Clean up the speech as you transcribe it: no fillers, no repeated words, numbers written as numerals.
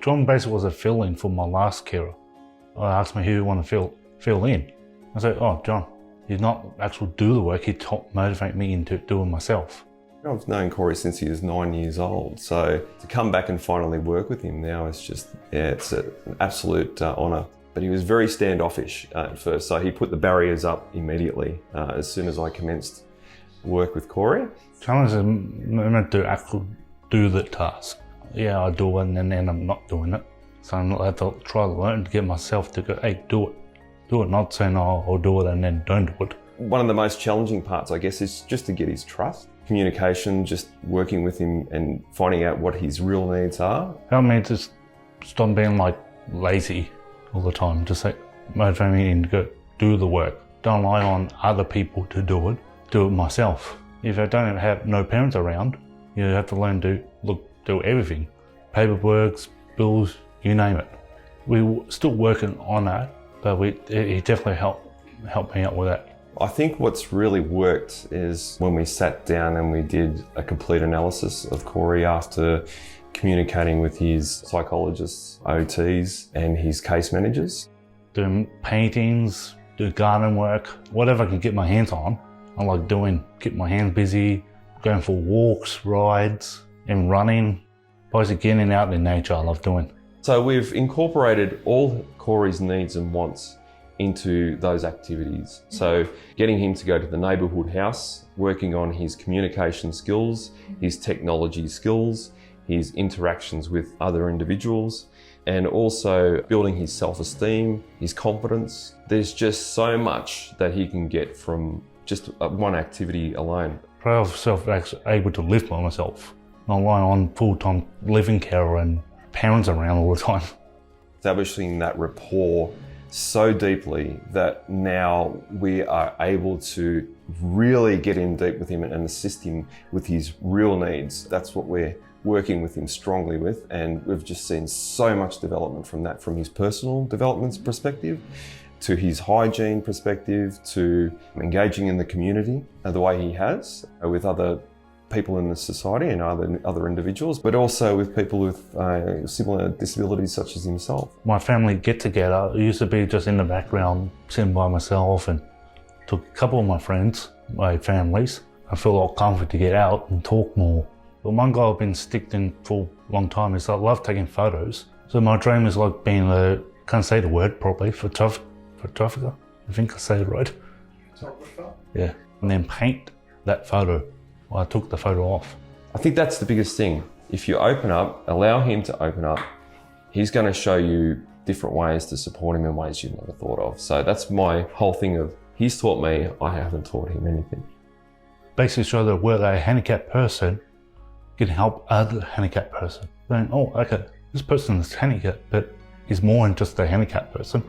John basically was a fill-in for my last carer. I asked me who you want to fill in. I said, oh, John. He's not actually do the work, he helped motivate me into doing myself. I've known Cory since he was 9 years old, so to come back and finally work with him now is just, it's an absolute honour. But he was very standoffish at first, so he put the barriers up immediately as soon as I commenced work with Cory. Challenge is meant to actually do the task. Yeah, I do it and then I'm not doing it. So I have to try to learn to get myself to go, hey, do it. Do it, not saying, oh, I'll do it and then don't do it. One of the most challenging parts, I guess, is just to get his trust. Communication, just working with him and finding out what his real needs are. Help me to stop being like lazy all the time. Just like motivate me and go do the work. Don't rely on other people to do it myself. If I don't have no parents around, you have to learn to do everything. Paperwork, bills, you name it. We're still working on that. But he definitely helped me out with that. I think what's really worked is when we sat down and we did a complete analysis of Cory after communicating with his psychologists, OTs, and his case managers. Doing paintings, do garden work, whatever I can get my hands on. I like keep my hands busy, going for walks, rides, and running. Basically getting out in nature I love doing. So we've incorporated all Cory's needs and wants into those activities. So getting him to go to the neighbourhood house, working on his communication skills, his technology skills, his interactions with other individuals, and also building his self-esteem, his confidence. There's just so much that he can get from just one activity alone. Proud of myself actually able to live by myself, not relying on full-time living care and parents around all the time. Establishing that rapport so deeply that now we are able to really get in deep with him and assist him with his real needs. That's what we're working with him strongly with, and we've just seen so much development from that, from his personal development perspective to his hygiene perspective to engaging in the community the way he has with other people in the society and other individuals, but also with people with similar disabilities such as himself. My family get together, it used to be just in the background, sitting by myself, and took a couple of my friends, my families. I feel a lot comfort to get out and talk more. But one guy I've been sticked in for a long time is I love taking photos. So my dream is like being can't say the word properly, photographer. I think I say it right. Photographer? Yeah, and then paint that photo. I took the photo off. I think that's the biggest thing. If you open up, allow him to open up, he's going to show you different ways to support him in ways you've never thought of. So that's my whole thing of, he's taught me, I haven't taught him anything. Basically show that we're a handicapped person can help other handicapped person. Then, oh, okay, this person is handicapped, but is more than just a handicapped person.